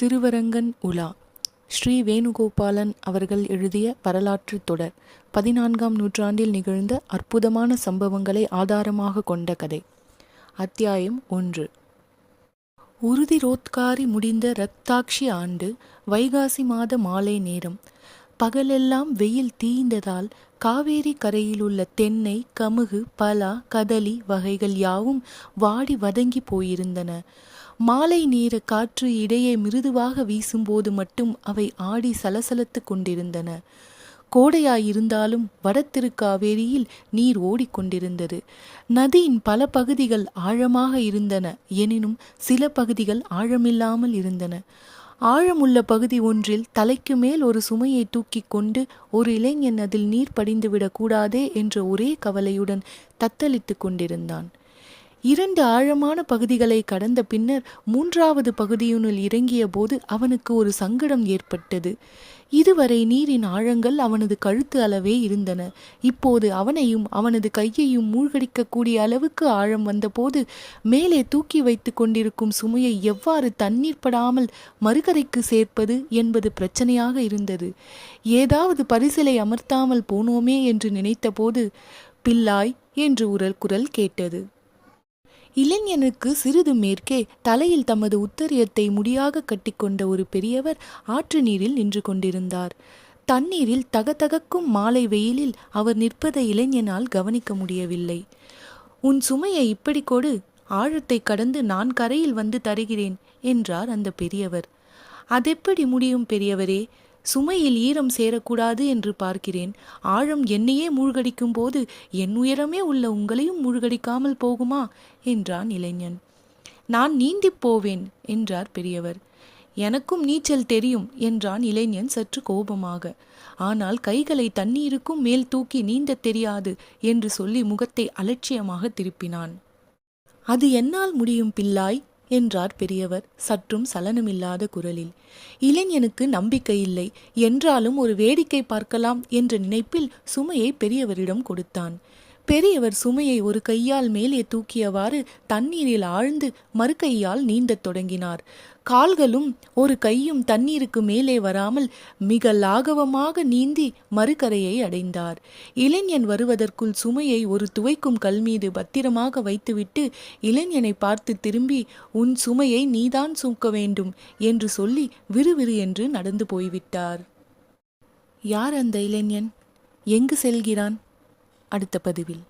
திருவரங்கன் உலா ஸ்ரீ வேணுகோபாலன் அவர்கள் எழுதிய வரலாற்று தொடர். 14ஆம் நூற்றாண்டில் நிகழ்ந்த அற்புதமான சம்பவங்களை ஆதாரமாக கொண்ட கதை. அத்தியாயம் 1. உறுதிரோத்காரி முடிந்த ரக்தாக்ஷி ஆண்டு வைகாசி மாத மாலை நேரம். பகலெல்லாம் வெயில் தீய்ந்ததால் காவேரி கரையிலுள்ள தென்னை, கமுகு, பலா, கதலி வகைகள் யாவும் வாடி வதங்கி போயிருந்தன. மாலை நேர காற்று இடையே மிருதுவாக வீசும்போது மட்டும் அவை ஆடி சலசலத்து கொண்டிருந்தன. கோடையாயிருந்தாலும் வடதிருக்காவேரியில் நீர் ஓடிக்கொண்டிருந்தது. நதியின் பல பகுதிகள் ஆழமாக இருந்தன, எனினும் சில பகுதிகள் ஆழமில்லாமல் இருந்தன. ஆழமுள்ள பகுதி ஒன்றில் தலைக்கு மேல் ஒரு சுமையை தூக்கி கொண்டு ஒரு இளைஞன் அதில் நீர் படிந்துவிடக் கூடாதே என்ற ஒரே கவலையுடன் தத்தளித்து கொண்டிருந்தான். 2 ஆழமான பகுதிகளை கடந்த பின்னர் 3வது பகுதியினுள் இறங்கிய போது அவனுக்கு ஒரு சங்கடம் ஏற்பட்டது. இதுவரை நீரின் ஆழங்கள் அவனது கழுத்து அளவே இருந்தன. இப்போது அவனையும் அவனது கையையும் மூழ்கடிக்கக்கூடிய அளவுக்கு ஆழம் வந்தபோது மேலே தூக்கி வைத்து கொண்டிருக்கும் சுமையை எவ்வாறு தண்ணீர் படாமல் மறுகரைக்கு சேர்ப்பது என்பது பிரச்சனையாக இருந்தது. ஏதாவது பரிசலை அமர்த்தாமல் போனோமே என்று நினைத்தபோது பிள்ளாய் என்று குரல் கேட்டது. இளைஞனுக்கு சிறிது மேற்கே தலையில் தமது உத்தரியத்தை முடியாக கட்டிக்கொண்ட ஒரு பெரியவர் ஆற்று நீரில் நின்று கொண்டிருந்தார். தண்ணீரில் தகதகக்கும் மாலை வெயிலில் அவர் நிற்பதை இளைஞனால் கவனிக்க முடியவில்லை. உன் சுமையை இப்படி கொடு, ஆழத்தை கடந்து நான் கரையில் வந்து தருகிறேன் என்றார் அந்த பெரியவர். அதெப்படி முடியும் பெரியவரே? சுமையில் ஈரம் சேரக்கூடாது என்று பார்க்கிறேன். ஆழம் என்னையே மூழ்கடிக்கும் போது என் உயரமே உள்ள உங்களையும் மூழ்கடிக்காமல் போகுமா என்றான் இளைஞன். நான் நீந்திப் போவேன் என்றார் பெரியவர். எனக்கும் நீச்சல் தெரியும் என்றான் இளைஞன் சற்று கோபமாக. ஆனால் கைகளை தண்ணீருக்கும் மேல் தூக்கி நீந்த தெரியாது என்று சொல்லி முகத்தை அலட்சியமாக திருப்பினான். அது என்னால் முடியும் பிள்ளாய் என்றார் பெரியவர் சற்றும் சலனமில்லாத குரலில். இளைஞனுக்கு நம்பிக்கை இல்லை. என்றாலும் ஒரு வேடிக்கை பார்க்கலாம் என்ற நினைப்பில் சுமையை பெரியவரிடம் கொடுத்தான். பெரியவர் சுமையை ஒரு கையால் மேலே தூக்கியவாறு தண்ணீரில் ஆழ்ந்து மறு கையால் நீந்தத் தொடங்கினார். கால்களும் ஒரு கையும் தண்ணீருக்கு மேலே வராமல் மிக லாகவமாக நீந்தி மறுகரையை அடைந்தார். இளைஞன் வருவதற்குள் சுமையை ஒரு துவைக்கும் கல் மீது பத்திரமாக வைத்துவிட்டு இளைஞனை பார்த்து திரும்பி, உன் சுமையை நீதான் தூக்க வேண்டும் என்று சொல்லி விறுவிறு என்று நடந்து போய்விட்டார். யார் அந்த இளைஞன்? எங்கு செல்கிறான்? அடுத்த பதிவில்.